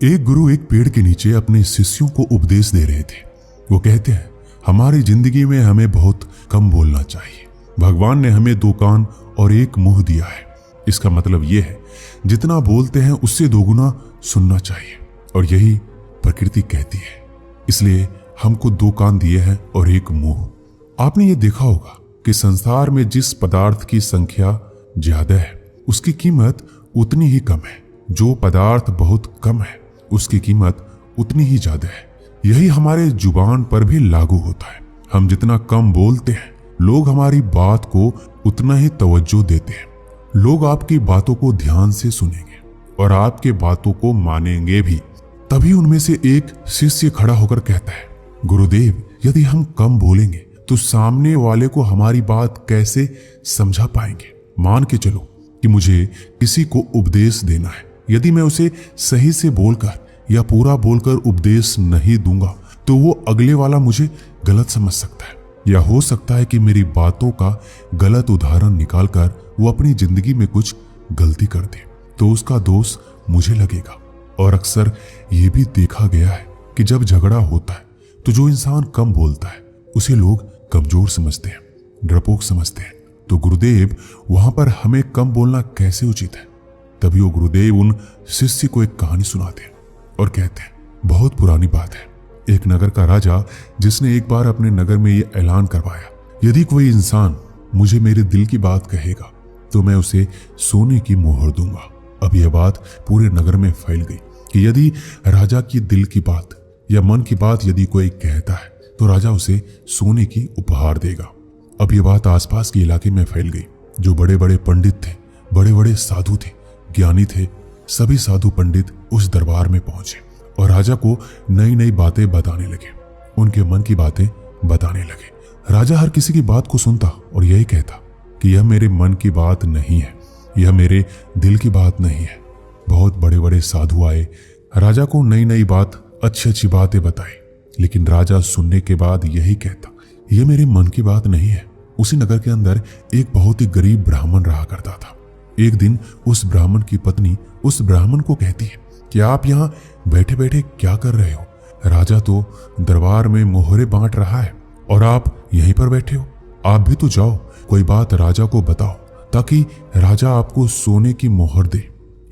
एक गुरु एक पेड़ के नीचे अपने शिष्यों को उपदेश दे रहे थे। वो कहते हैं, हमारी जिंदगी में हमें बहुत कम बोलना चाहिए। भगवान ने हमें 2 कान और 1 मुंह दिया है। इसका मतलब यह है, जितना बोलते हैं उससे 2 गुना सुनना चाहिए, और यही प्रकृति कहती है। इसलिए हमको 2 कान दिए हैं और 1 मुंह। आपने ये देखा होगा कि संसार में जिस पदार्थ की संख्या ज्यादा है उसकी कीमत उतनी ही कम है। जो पदार्थ बहुत कम है उसकी कीमत उतनी ही ज्यादा है। यही हमारे जुबान पर भी लागू होता है। हम जितना कम बोलते हैं, लोग हमारी बात को उतना ही तवज्जो देते हैं। लोग आपकी बातों को ध्यान से सुनेंगे और आपके बातों को मानेंगे भी। तभी उनमें से एक शिष्य खड़ा होकर कहता है, गुरुदेव, यदि हम कम बोलेंगे तो सामने वाले को हमारी बात कैसे समझा पाएंगे? मान के चलो कि मुझे किसी को उपदेश देना है। यदि मैं उसे सही से बोलकर या पूरा बोलकर उपदेश नहीं दूंगा तो वो अगले वाला मुझे गलत समझ सकता है, या हो सकता है कि मेरी बातों का गलत उदाहरण निकालकर वो अपनी जिंदगी में कुछ गलती कर दे, तो उसका दोष मुझे लगेगा। और अक्सर ये भी देखा गया है कि जब झगड़ा होता है तो जो इंसान कम बोलता है उसे लोग कमजोर समझते हैं, डरपोक समझते हैं। तो गुरुदेव, वहां पर हमें कम बोलना कैसे उचित है? तभी वो गुरुदेव उन शिष्य को एक कहानी सुनाते हैं और कहते हैं, बहुत पुरानी बात है। एक नगर का राजा, जिसने एक बार अपने नगर में ये ऐलान करवाया, यदि कोई इंसान मुझे मेरे दिल की बात कहेगा तो मैं उसे सोने की मोहर दूंगा। अब यह बात पूरे नगर में फैल गई कि यदि राजा की दिल की बात या मन की बात यदि कोई कहता है तो राजा उसे सोने की उपहार देगा। अब यह बात आसपास के इलाके में फैल गई। जो बड़े बड़े पंडित थे, बड़े बड़े साधु थे, ज्ञानी थे, सभी साधु पंडित उस दरबार में पहुंचे और राजा को नई नई बातें बताने लगे, उनके मन की बातें बताने लगे। राजा हर किसी की बात को सुनता और यही कहता कि यह मेरे मन की बात नहीं है, यह मेरे दिल की बात नहीं है। बहुत बड़े बड़े साधु आए, राजा को नई नई बात, अच्छी अच्छी बातें बताई, लेकिन राजा सुनने के बाद यही कहता, यह मेरे मन की बात नहीं है। उसी नगर के अंदर एक बहुत ही गरीब ब्राह्मण रहा करता था। एक दिन उस ब्राह्मण की पत्नी उस ब्राह्मण को कहती है कि आप यहाँ बैठे बैठे क्या कर रहे हो? राजा तो दरबार में मोहरे बांट रहा है और आप यहीं पर बैठे हो। आप भी तो जाओ, कोई बात राजा को बताओ ताकि राजा आपको सोने की मोहर दे।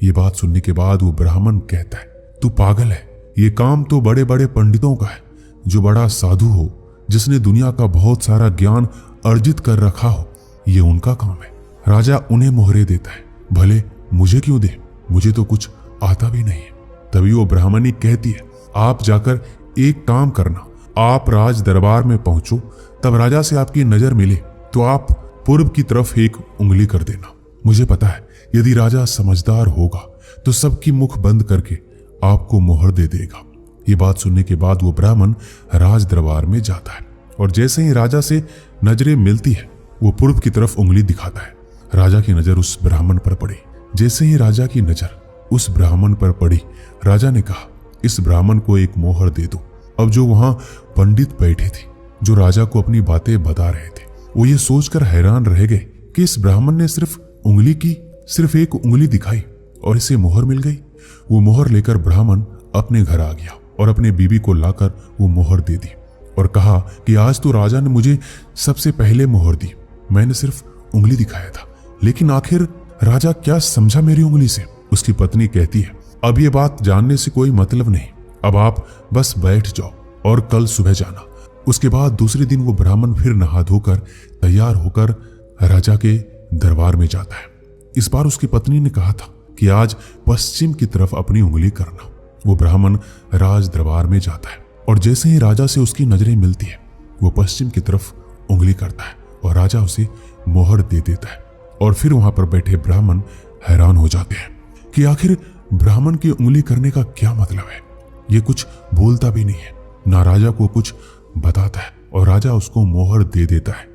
ये बात सुनने के बाद वो ब्राह्मण कहता है, तू पागल है, ये काम तो बड़े बड़े पंडितों का है। जो बड़ा साधु हो, जिसने दुनिया का बहुत सारा ज्ञान अर्जित कर रखा हो, ये उनका काम है। राजा उन्हें मोहरे देता है, भले मुझे क्यों दे, मुझे तो कुछ आता भी नहीं है। तभी वो ब्राह्मणी कहती है, आप जाकर एक काम करना, आप राज दरबार में पहुंचो, तब राजा से आपकी नजर मिले तो आप पूर्व की तरफ एक उंगली कर देना। मुझे पता है यदि राजा समझदार होगा तो सबकी मुख बंद करके आपको मोहर दे देगा। ये बात सुनने के बाद वो ब्राह्मण राज दरबार में जाता है और जैसे ही राजा से नजरें मिलती है वो पूर्व की तरफ उंगली दिखाता है। राजा की नजर उस ब्राह्मण पर पड़ी। जैसे ही राजा की नजर उस ब्राह्मण पर पड़ी, राजा ने कहा, इस ब्राह्मण को एक मोहर दे दो। अब जो वहां पंडित बैठे थे, जो राजा को अपनी बातें बता रहे थे, वो ये सोचकर हैरान रह गए कि इस ब्राह्मण ने सिर्फ एक उंगली दिखाई और इसे मोहर मिल गई। वो मोहर लेकर ब्राह्मण अपने घर आ गया और अपने बीबी को लाकर वो मोहर दे दी और कहा कि आज तो राजा ने मुझे सबसे पहले मोहर दी, मैंने सिर्फ उंगली दिखाया था, लेकिन आखिर राजा क्या समझा मेरी उंगली से? उसकी पत्नी कहती है, अब ये बात जानने से कोई मतलब नहीं, अब आप बस बैठ जाओ और कल सुबह जाना। उसके बाद दूसरे दिन वो ब्राह्मण फिर नहा धोकर तैयार होकर राजा के दरबार में जाता है। इस बार उसकी पत्नी ने कहा था कि आज पश्चिम की तरफ अपनी उंगली करना। वो ब्राह्मण राज दरबार में जाता है और जैसे ही राजा से उसकी नजरें मिलती है वो पश्चिम की तरफ उंगली करता है और राजा उसे मोहर दे देता है। और फिर वहां पर बैठे ब्राह्मण हैरान हो जाते हैं कि आखिर ब्राह्मण की उंगली करने का क्या मतलब है। ये कुछ बोलता भी नहीं है, ना राजा को कुछ बताता है और राजा उसको मोहर दे देता है।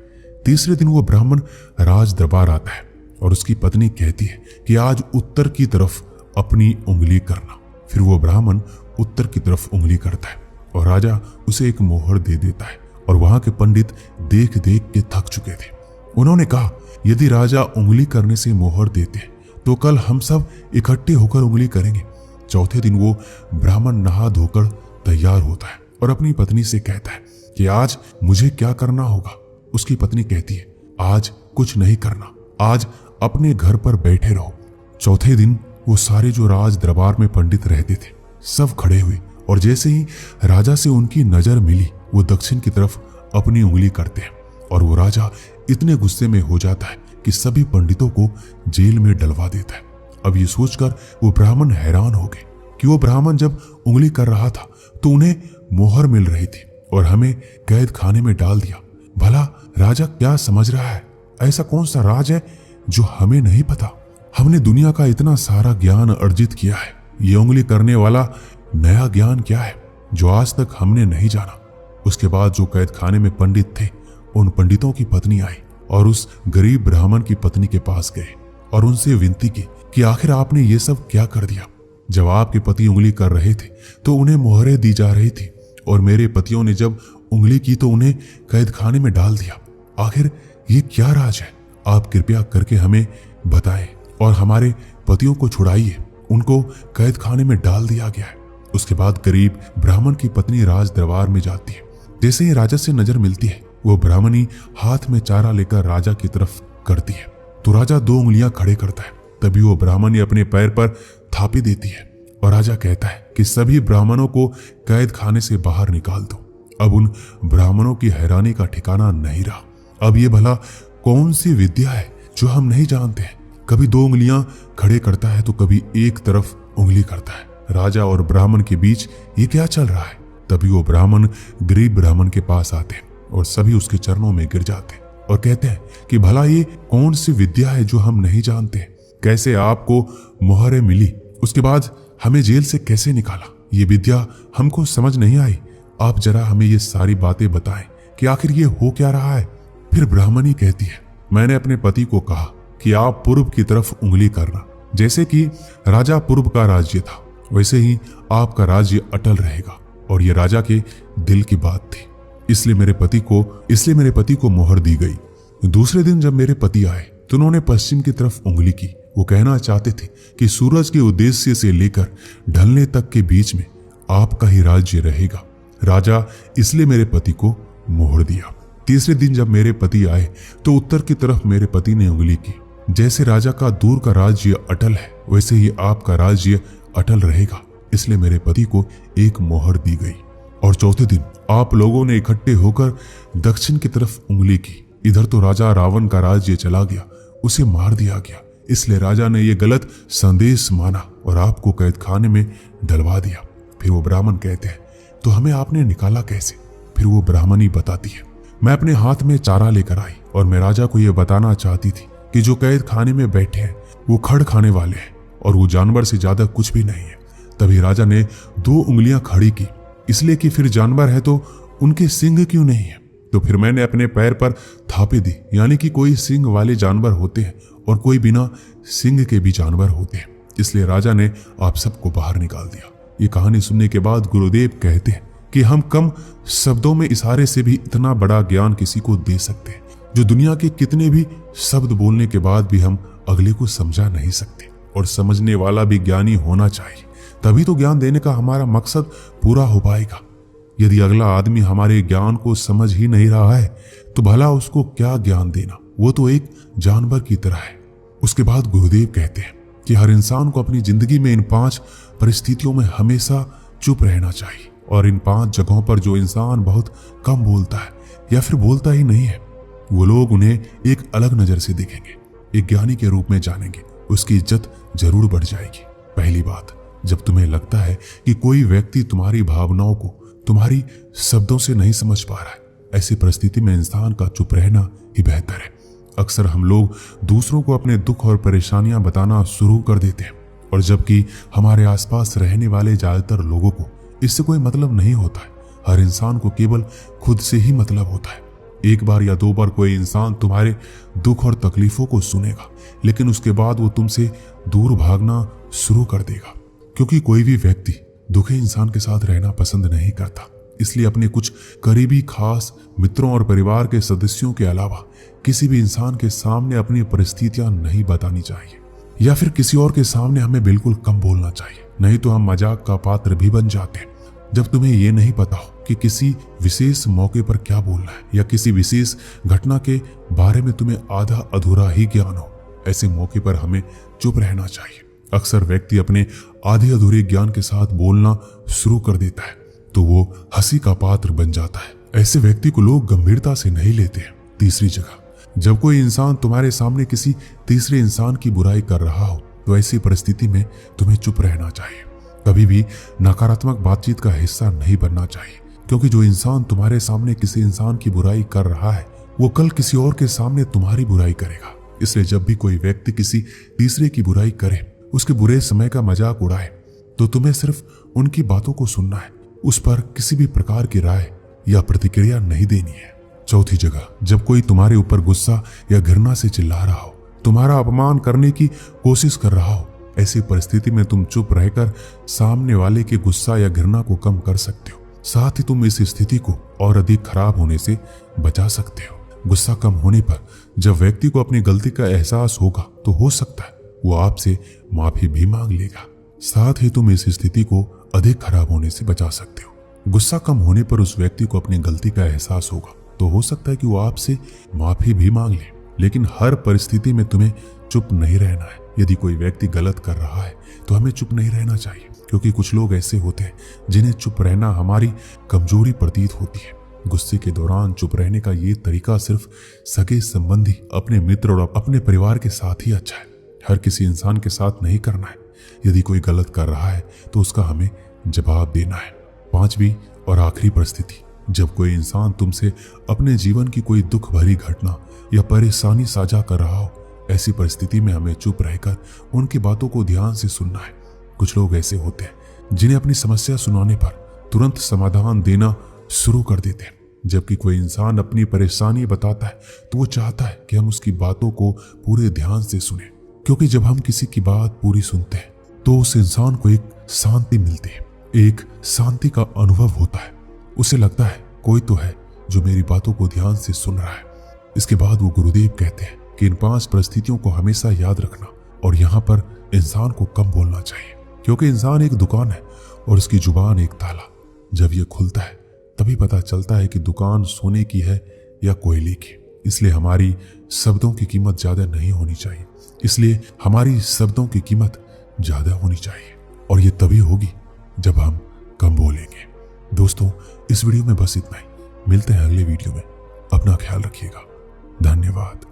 तीसरे दिन वो ब्राह्मण राज दरबार आता है और उसकी पत्नी कहती है कि आज उत्तर की तरफ अपनी उंगली करना। फिर वो ब्राह्मण उत्तर की तरफ उंगली करता है और राजा उसे एक मोहर दे देता है। और वहां के पंडित देख देख के थक चुके थे। उन्होंने कहा, यदि राजा उंगली करने से मोहर देते तो कल हम सब इकट्ठे होकर उंगली करेंगे, चौथे दिन वो ब्राह्मण नहा धोकर तैयार होता है और अपनी पत्नी से कहता है कि आज मुझे क्या करना होगा। उसकी पत्नी कहती है, आज कुछ नहीं करना, आज अपने घर पर बैठे रहो। चौथे दिन वो सारे जो राज दरबार में पंडित रहते थे सब खड़े हुए और जैसे ही राजा से उनकी नजर मिली वो दक्षिण की तरफ अपनी उंगली करते हैं और वो राजा इतने गुस्से में हो जाता है कि सभी पंडितों को जेल में डलवा देता है। अब ये सोचकर वो ब्राह्मण हैरान हो गए कि वो ब्राह्मण जब उंगली कर रहा था तो उन्हें मोहर मिल रही थी और हमें कैद खाने में डाल दिया। भला राजा क्या समझ रहा है? ऐसा कौन सा राज है जो हमें नहीं पता? हमने दुनिया का इतना सारा ज्ञान अर्जित किया है, ये उंगली करने वाला नया ज्ञान क्या है जो आज तक हमने नहीं जाना? उसके बाद जो कैद खाने में पंडित थे उन पंडितों की पत्नी आई और उस गरीब ब्राह्मण की पत्नी के पास गए और उनसे विनती की कि आखिर आपने ये सब क्या कर दिया? जब आपके पति उंगली कर रहे थे तो उन्हें मोहरें दी जा रही थी और मेरे पतियों ने जब उंगली की तो उन्हें कैद खाने में डाल दिया। आखिर ये क्या राज है? आप कृपया करके हमें बताएं और हमारे पतियों को छुड़ाइए, उनको कैद खाने में डाल दिया गया है। उसके बाद गरीब ब्राह्मण की पत्नी राज दरबार में जाती है। जैसे ही राजा से नजर मिलती है वो ब्राह्मणी हाथ में चारा लेकर राजा की तरफ करती है तो राजा 2 उंगलियां खड़े करता है। तभी वो ब्राह्मणी अपने पैर पर थापी देती है और राजा कहता है कि सभी ब्राह्मणों को कैद खाने से बाहर निकाल दो। अब उन ब्राह्मणों की हैरानी का ठिकाना नहीं रहा। अब ये भला कौन सी विद्या है जो हम नहीं जानते हैं? कभी 2 उंगलियां खड़े करता है तो कभी एक तरफ उंगली करता है। राजा और ब्राह्मण के बीच ये क्या चल रहा है? तभी वो ब्राह्मण गरीब ब्राह्मण के पास आते हैं और सभी उसके चरणों में गिर जाते हैं और कहते हैं कि भला ये कौन सी विद्या है जो हम नहीं जानते? कैसे आपको मोहरें मिली? उसके बाद हमें जेल से कैसे निकाला? ये विद्या हमको समझ नहीं आई। आप जरा हमें ये सारी बातें बताएं कि आखिर ये हो क्या रहा है। फिर ब्राह्मणी कहती है, मैंने अपने पति को कहा कि आप पूर्व की तरफ उंगली करना। जैसे कि राजा पूर्व का राज्य था वैसे ही आपका राज्य अटल रहेगा और ये राजा के दिल की बात थी, इसलिए मेरे पति को मोहर दी गई। दूसरे दिन जब मेरे पति आए तो उन्होंने पश्चिम की तरफ उंगली की। वो कहना चाहते थे कि सूरज के उद्देश्य से लेकर ढलने तक के बीच में आपका ही राज्य रहेगा। राजा इसलिए मेरे पति को मोहर दिया। तीसरे दिन जब मेरे पति आए तो उत्तर की तरफ मेरे पति ने उंगली की। जैसे राजा का दूर का राज्य अटल है वैसे ही आपका राज्य अटल रहेगा, इसलिए मेरे पति को एक मोहर दी गई। और चौथे दिन आप लोगों ने इकट्ठे होकर दक्षिण की तरफ उंगली की। इधर तो राजा रावण का राज्य चला गया, उसे मार दिया गया, इसलिए राजा ने यह गलत संदेश माना और आपको कैद खाने में डलवा दिया। फिर वो ब्राह्मण कहते हैं, तो हमें आपने निकाला कैसे? फिर वो ब्राह्मणी बताती है, मैं अपने हाथ में चारा लेकर आई और मैं राजा को यह बताना चाहती थी कि जो कैद खाने में बैठे हैं वो खड़ खाने वाले हैं और वो जानवर से ज्यादा कुछ भी नहीं है। तभी राजा ने 2 उंगलियां खड़ी की, इसलिए कि फिर जानवर है तो उनके सींग क्यों नहीं है? तो फिर मैंने अपने पैर पर थापे दी, यानी कि कोई सींग वाले जानवर होते हैं और कोई बिना सींग के भी जानवर होते हैं, इसलिए राजा ने आप सबको बाहर निकाल दिया। ये कहानी सुनने के बाद गुरुदेव कहते हैं कि हम कम शब्दों में इशारे से भी इतना बड़ा ज्ञान किसी को दे सकते हैं जो दुनिया के कितने भी शब्द बोलने के बाद भी हम अगले को समझा नहीं सकते। और समझने वाला भी ज्ञानी होना चाहिए, तभी तो ज्ञान देने का हमारा मकसद पूरा हो पाएगा। यदि अगला आदमी हमारे ज्ञान को समझ ही नहीं रहा है तो भला उसको क्या ज्ञान देना? वो तो एक जानवर की तरह है। उसके बाद गुरुदेव कहते हैं कि हर इंसान को अपनी जिंदगी में इन 5 परिस्थितियों में हमेशा चुप रहना चाहिए और इन 5 जगहों पर जो इंसान बहुत कम बोलता है या फिर बोलता ही नहीं है वो लोग उन्हें एक अलग नजर से देखेंगे, एक ज्ञानी के रूप में जानेंगे, उसकी इज्जत जरूर बढ़ जाएगी। पहली बात, जब तुम्हें लगता है कि कोई व्यक्ति तुम्हारी भावनाओं को तुम्हारी शब्दों से नहीं समझ पा रहा है, ऐसी परिस्थिति में इंसान का चुप रहना ही बेहतर है। अक्सर हम लोग दूसरों को अपने दुख और परेशानियां बताना शुरू कर देते हैं और जबकि हमारे आसपास रहने वाले ज्यादातर लोगों को इससे कोई मतलब नहीं होता है। हर इंसान को केवल खुद से ही मतलब होता है। एक बार या 2 बार कोई इंसान तुम्हारे दुख और तकलीफों को सुनेगा, लेकिन उसके बाद वो तुमसे दूर भागना शुरू कर देगा, क्योंकि कोई भी व्यक्ति दुखी इंसान के साथ रहना पसंद नहीं करता। इसलिए अपने कुछ करीबी खास मित्रों और परिवार के सदस्यों के अलावा किसी भी इंसान के सामने अपनी परिस्थितियां नहीं बतानी चाहिए, या फिर किसी और के सामने हमें बिल्कुल कम बोलना चाहिए। नहीं तो हम मजाक का पात्र भी बन जाते हैं। जब तुम्हें ये नहीं पता हो कि किसी विशेष मौके पर क्या बोलना है या किसी विशेष घटना के बारे में तुम्हें आधा अधूरा ही ज्ञान हो, ऐसे मौके पर हमें चुप रहना चाहिए। अक्सर व्यक्ति अपने आधे अधूरे ज्ञान के साथ बोलना शुरू कर देता है तो वो हंसी का पात्र बन जाता है। ऐसे व्यक्ति को लोग गंभीरता से नहीं लेते हैं। तीसरी जगह, जब कोई इंसान तुम्हारे सामने किसी तीसरे इंसान की बुराई कर रहा हो तो ऐसी परिस्थिति में तुम्हें चुप रहना चाहिए। कभी भी नकारात्मक बातचीत का हिस्सा नहीं बनना चाहिए, क्योंकि जो इंसान तुम्हारे सामने किसी इंसान की बुराई कर रहा है वो कल किसी और के सामने तुम्हारी बुराई करेगा। इसलिए जब भी कोई व्यक्ति किसी तीसरे की बुराई करे, उसके बुरे समय का मजाक उड़ाए, तो तुम्हें सिर्फ उनकी बातों को सुनना है, उस पर किसी भी प्रकार की राय या प्रतिक्रिया नहीं देनी है। चौथी जगह, जब कोई तुम्हारे ऊपर गुस्सा या घृणा से चिल्ला रहा हो, तुम्हारा अपमान करने की कोशिश कर रहा हो, ऐसी परिस्थिति में तुम चुप रहकर सामने वाले के गुस्सा या घृणा को कम कर सकते हो। साथ ही तुम इस स्थिति को और अधिक खराब होने से बचा सकते हो। गुस्सा कम होने पर जब व्यक्ति को अपनी गलती का एहसास होगा तो हो सकता है वो आपसे माफी भी मांग लेगा। साथ ही तुम इस स्थिति को अधिक खराब होने से बचा सकते हो। गुस्सा कम होने पर उस व्यक्ति को अपनी गलती का एहसास होगा तो हो सकता है कि वो आपसे माफी भी मांग ले, लेकिन हर परिस्थिति में तुम्हें चुप नहीं रहना है। यदि कोई व्यक्ति गलत कर रहा है तो हमें चुप नहीं रहना चाहिए, क्योंकि कुछ लोग ऐसे होते हैं जिन्हें चुप रहना हमारी कमजोरी प्रतीत होती है। गुस्से के दौरान चुप रहने का ये तरीका सिर्फ सगे संबंधी, अपने मित्र और अपने परिवार के साथ ही अच्छा है। हर किसी इंसान के साथ नहीं करना है। यदि कोई गलत कर रहा है तो उसका हमें जवाब देना है। पांचवी और आखिरी परिस्थिति, जब कोई इंसान तुमसे अपने जीवन की कोई दुख भरी घटना या परेशानी साझा कर रहा हो, ऐसी परिस्थिति में हमें चुप रहकर उनकी बातों को ध्यान से सुनना है। कुछ लोग ऐसे होते हैं जिन्हें अपनी समस्या सुनाने पर तुरंत समाधान देना शुरू कर देते हैं, जबकि कोई इंसान अपनी परेशानी बताता है तो वो चाहता है कि हम उसकी बातों को पूरे ध्यान से सुने, क्योंकि जब हम किसी की बात पूरी सुनते हैं तो उस इंसान को एक शांति मिलती है, एक शांति का अनुभव होता है। उसे लगता है कोई तो है जो मेरी बातों को ध्यान से सुन रहा है। इसके बाद वो गुरुदेव कहते हैं कि इन 5 परिस्थितियों को हमेशा याद रखना, और यहाँ पर इंसान को कम बोलना चाहिए, क्योंकि इंसान एक दुकान है और उसकी जुबान एक ताला। जब ये खुलता है तभी पता चलता है कि दुकान सोने की है या कोयले की। इसलिए हमारी शब्दों की कीमत ज्यादा नहीं होनी चाहिए। इसलिए हमारी शब्दों की कीमत ज्यादा होनी चाहिए, और ये तभी होगी जब हम कम बोलेंगे। दोस्तों, इस वीडियो में बस इतना ही। मिलते हैं अगले वीडियो में। अपना ख्याल रखिएगा। धन्यवाद।